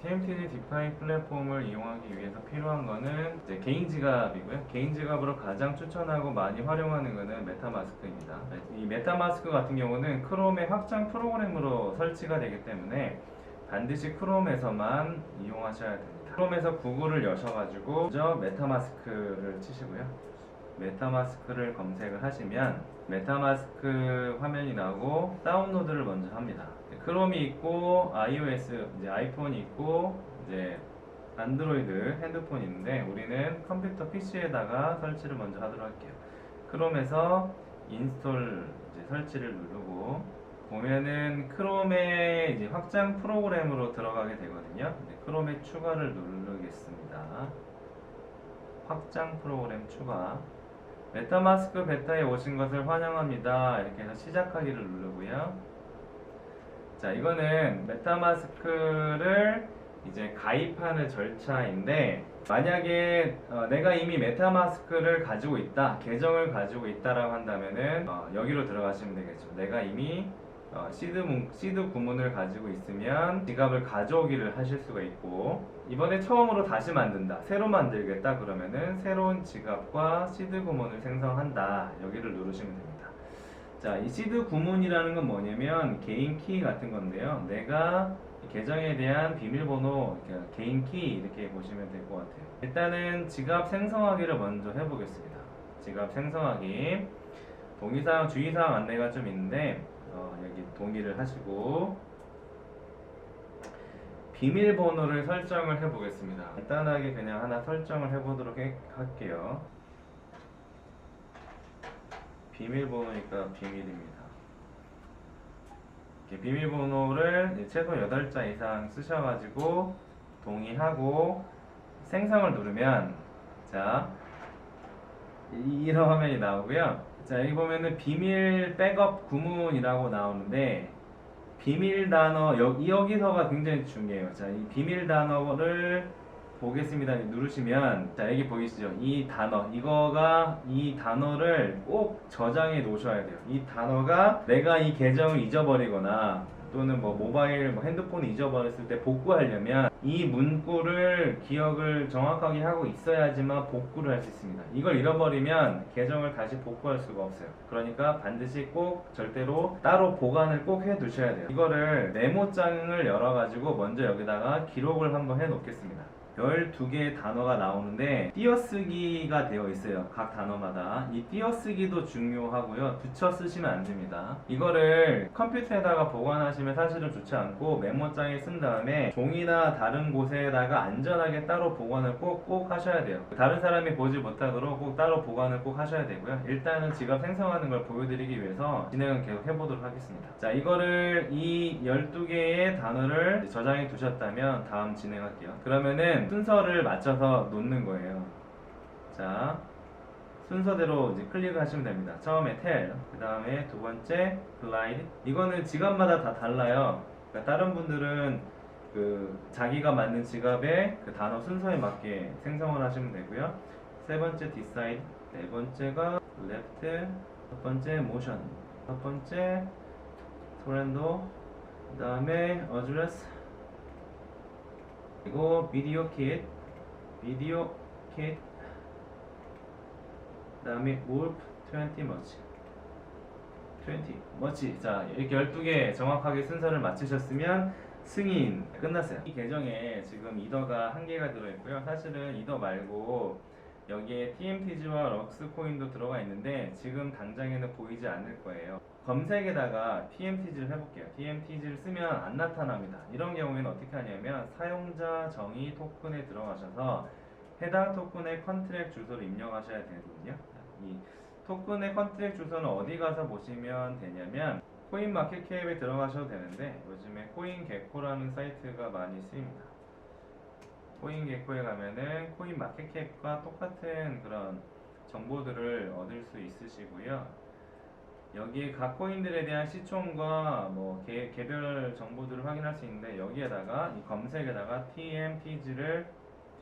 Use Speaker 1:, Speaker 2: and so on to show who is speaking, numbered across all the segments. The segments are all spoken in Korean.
Speaker 1: TMTG 디파이 플랫폼을 이용하기 위해서 필요한 거는 이제 개인 지갑이고요. 개인 지갑으로 가장 추천하고 많이 활용하는 거는 메타마스크입니다. 이 메타마스크 같은 경우는 크롬의 확장 프로그램으로 설치가 되기 때문에 반드시 크롬에서만 이용하셔야 됩니다. 크롬에서 구글을 여셔가지고 먼저 메타마스크를 치시고요. 메타마스크를 검색을 하시면 메타마스크 화면이 나오고 다운로드를 먼저 합니다. 크롬이 있고 iOS 이제 아이폰이 있고 이제 안드로이드 핸드폰이 있는데 우리는 컴퓨터 PC에다가 설치를 먼저 하도록 할게요. 크롬에서 인스톨 이제 설치를 누르고 보면은 크롬의 이제 확장 프로그램으로 들어가게 되거든요. 크롬에 추가를 누르겠습니다. 확장 프로그램 추가. 메타마스크 베타에 오신 것을 환영합니다. 이렇게 해서 시작하기를 누르고요. 자, 이거는 메타마스크를 이제 가입하는 절차인데 만약에 내가 이미 메타마스크를 가지고 있다, 계정을 가지고 있다라고 한다면은 여기로 들어가시면 되겠죠. 내가 이미 시드 구문을 가지고 있으면 지갑을 가져오기를 하실 수가 있고, 이번에 처음으로 다시 만든다, 새로 만들겠다 그러면은 새로운 지갑과 시드 구문을 생성한다, 여기를 누르시면 됩니다. 자, 이 시드 구문이라는 건 뭐냐면 개인 키 같은 건데요. 내가 계정에 대한 비밀번호, 개인 키 이렇게 보시면 될 것 같아요. 일단은 지갑 생성하기를 먼저 해보겠습니다. 지갑 생성하기. 동의사항, 주의사항 안내가 좀 있는데 여기 동의를 하시고 비밀번호를 설정을 해보겠습니다. 간단하게 그냥 하나 설정을 해보도록 할게요. 비밀번호니까 비밀입니다. 이렇게 비밀번호를 최소 8자 이상 쓰셔가지고 동의하고 생성을 누르면 자 이런 화면이 나오고요. 자, 여기 보면은 비밀 백업 구문이라고 나오는데 비밀 단어 여기서가 굉장히 중요해요. 자, 이 비밀 단어를 보겠습니다. 누르시면 자, 여기 보이시죠? 이 단어, 이 단어를 꼭 저장해 놓으셔야 돼요. 이 단어가 내가 이 계정을 잊어버리거나 또는 뭐 모바일 핸드폰을 잊어버렸을 때 복구하려면 이 문구를 기억을 정확하게 하고 있어야지만 복구를 할 수 있습니다. 이걸 잃어버리면 계정을 다시 복구할 수가 없어요. 그러니까 반드시 꼭 절대로 따로 보관을 꼭 해 두셔야 돼요. 이거를 메모장을 열어가지고 먼저 여기다가 기록을 한번 해 놓겠습니다. 12개의 단어가 나오는데 띄어쓰기가 되어 있어요. 각 단어마다. 이 띄어쓰기도 중요하고요. 붙여 쓰시면 안 됩니다. 이거를 컴퓨터에다가 보관하시면 사실은 좋지 않고 메모장에 쓴 다음에 종이나 다른 곳에다가 안전하게 따로 보관을 꼭 하셔야 돼요. 다른 사람이 보지 못하도록 꼭 따로 보관을 꼭 하셔야 되고요. 일단은 지갑 생성하는 걸 보여드리기 위해서 진행을 계속 해보도록 하겠습니다. 자, 이거를 이 12개의 단어를 저장해 두셨다면 다음 진행할게요. 그러면은 순서를 맞춰서 놓는 거예요. 자, 순서대로 이제 클릭을 하시면 됩니다. 처음에 tell, 그 다음에 두 번째 glide. 이거는 지갑마다 다 달라요. 그러니까 다른 분들은 자기가 만든 지갑의 그 단어 순서에 맞게 생성을 하시면 되고요. 세 번째 decide, 네 번째가 left, 첫 번째 motion, 첫 번째 surrender, 그 다음에 address, 그리고 비디오 킷, 그 다음에 wolf 20 much. 자, 이렇게 12개 정확하게 순서를 맞추셨으면 승인 끝났어요. 이 계정에 지금 이더가 1개가 들어있고요. 사실은 이더 말고 여기에 TMTG와 럭스코인도 들어가 있는데 지금 당장에는 보이지 않을 거예요. 검색에다가 TMTG를 해볼게요. TMTG를 쓰면 안 나타납니다. 이런 경우에는 어떻게 하냐면 사용자 정의 토큰에 들어가셔서 해당 토큰의 컨트랙 주소를 입력하셔야 되거든요. 이 토큰의 컨트랙 주소는 어디 가서 보시면 되냐면 코인마켓캡에 들어가셔도 되는데 요즘에 코인게코라는 사이트가 많이 쓰입니다. 코인게코에 가면은 코인마켓캡과 똑같은 그런 정보들을 얻을 수 있으시고요. 여기에 각 코인들에 대한 시총과 뭐 개별 정보들을 확인할 수 있는데 여기에다가 이 검색에다가 TMTG를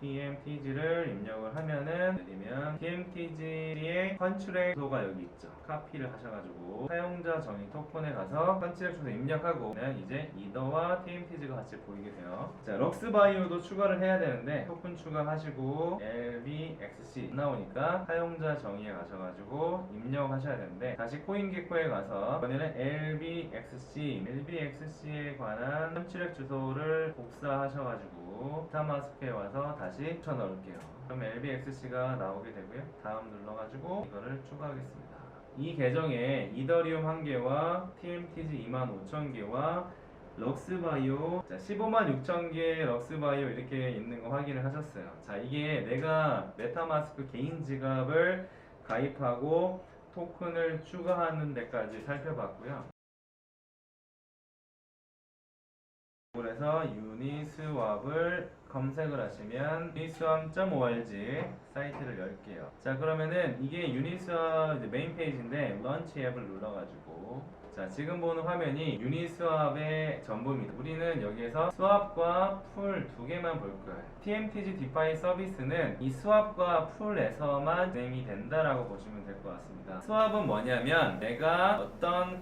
Speaker 1: TMTG를 입력을 하면은 내리면 TMTG의 컨트랙 주소가 여기 있죠. 카피를 하셔가지고 사용자 정의 토큰에 가서 컨트랙 주소 입력하고 이제 이더와 TMTG가 같이 보이게 돼요. 자, 럭스바이오도 추가를 해야 되는데 토큰 추가하시고 LBXC 나오니까 사용자 정의에 가셔가지고 입력하셔야 되는데 다시 코인게코에 가서 이번에는 LBXC에 관한 컨트랙 주소를 복사하셔가지고 메타마스크에 와서 다시 붙여 넣을게요. 그럼 LBXC가 나오게 되고요. 다음 눌러가지고 이거를 추가하겠습니다. 이 계정에 이더리움 1개와 TMTG 25,000개와 럭스바이오 156,000개 럭스바이오 이렇게 있는 거 확인을 하셨어요. 자, 이게 내가 메타마스크 개인 지갑을 가입하고 토큰을 추가하는 데까지 살펴봤고요. 그래서 유니스왑을 검색을 하시면 uniswap.org 사이트를 열게요. 자, 그러면은 이게 유니스왑 메인 페이지인데 런치 앱을 눌러가지고 자, 지금 보는 화면이 유니스왑의 전부입니다. 우리는 여기에서 스왑과 풀 두 개만 볼 거예요. TMTG 디파이 서비스는 이 스왑과 풀에서만 진행이 된다라고 보시면 될 것 같습니다. 스왑은 뭐냐면 내가 어떤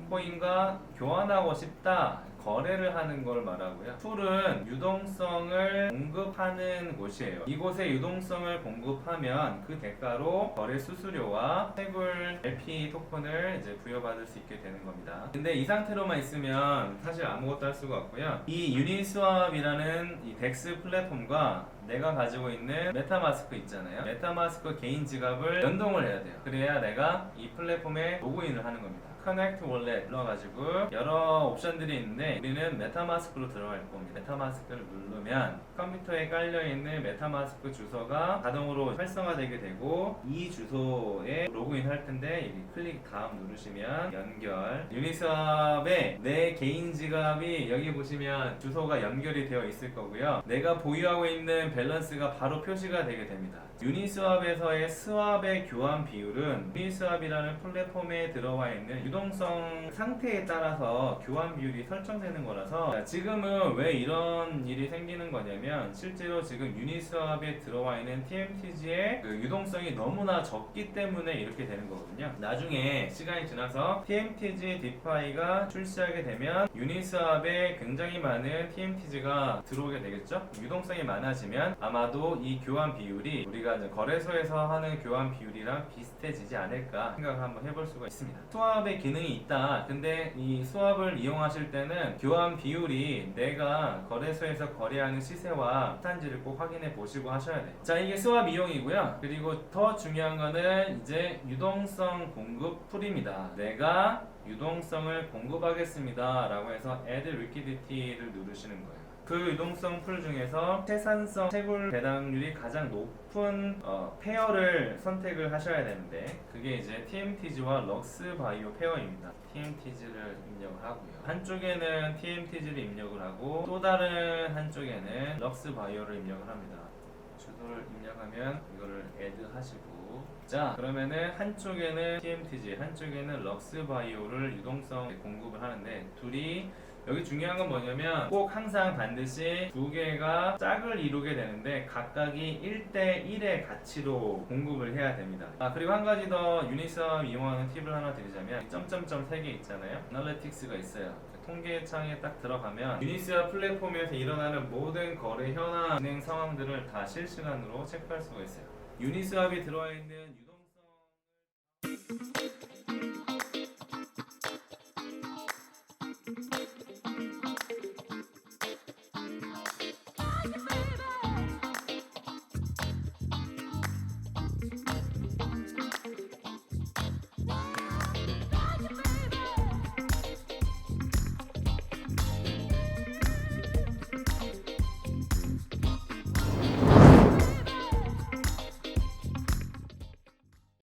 Speaker 1: 코인과 교환하고 싶다, 거래를 하는 걸 말하고요. 풀은 유동성을 공급하는 곳이에요. 이곳에 유동성을 공급하면 그 대가로 거래 수수료와 채굴 LP 토큰을 이제 부여받을 수 있게 되는 겁니다. 근데 이 상태로만 있으면 사실 아무것도 할 수가 없고요. 이 유니스왑이라는 이 덱스 플랫폼과 내가 가지고 있는 메타마스크 있잖아요. 메타마스크 개인 지갑을 연동을 해야 돼요. 그래야 내가 이 플랫폼에 로그인을 하는 겁니다. 커넥트 월렛 눌러가지고 여러 옵션들이 있는데 우리는 메타마스크로 들어갈 겁니다. 메타마스크를 누르면 컴퓨터에 깔려있는 메타마스크 주소가 자동으로 활성화되게 되고 이 주소에 로그인 할 텐데 여기 클릭 다음 누르시면 연결. 유니스왑에 내 개인 지갑이 여기 보시면 주소가 연결이 되어 있을 거고요. 내가 보유하고 있는 밸런스가 바로 표시가 되게 됩니다. 유니스왑에서의 스왑의 교환 비율은 유니스왑이라는 플랫폼에 들어와 있는 유동성 상태에 따라서 교환 비율이 설정되는 거라서 자, 지금은 왜 이런 일이 생기는 거냐면 실제로 지금 유니스왑에 들어와 있는 TMTG의 그 유동성이 너무나 적기 때문에 이렇게 되는 거거든요. 나중에 시간이 지나서 TMTG 디파이가 출시하게 되면 유니스왑에 굉장히 많은 TMTG가 들어오게 되겠죠. 유동성이 많아지면 아마도 이 교환 비율이 우리가 이제 거래소에서 하는 교환 비율이랑 비슷해지지 않을까 생각을 한번 해볼 수가 있습니다. 스왑의 기능이 있다. 근데 이 스왑을 이용하실 때는 교환 비율이 내가 거래소에서 거래하는 시세와 비슷한지를 꼭 확인해 보시고 하셔야 돼요. 자, 이게 스왑 이용이고요. 그리고 더 중요한 거는 이제 유동성 공급 풀입니다. 내가 유동성을 공급하겠습니다 라고 해서 Add Liquidity를 누르시는 거예요. 그 유동성 풀 중에서 채산성 채굴 배당률이 가장 높은 페어를 선택을 하셔야 되는데 그게 이제 TMTG와 럭스바이오 페어입니다. TMTG를 입력을 하고요. 한쪽에는 TMTG를 입력을 하고 또 다른 한쪽에는 럭스바이오를 입력을 합니다. 주소를 입력하면 이거를 add 하시고 자, 그러면은 한쪽에는 TMTG 한쪽에는 럭스바이오를 유동성 공급을 하는데 둘이 여기 중요한 건 뭐냐면 꼭 항상 반드시 두 개가 짝을 이루게 되는데 각각이 1대1의 가치로 공급을 해야 됩니다. 그리고 한 가지 더 유니스왑 이용하는 팁을 하나 드리자면 점점점 3개 있잖아요. 애널리틱스가 있어요. 통계창에 딱 들어가면 유니스왑 플랫폼에서 일어나는 모든 거래 현황 진행 상황들을 다 실시간으로 체크할 수가 있어요. 유니스왑이 들어와 있는 유동성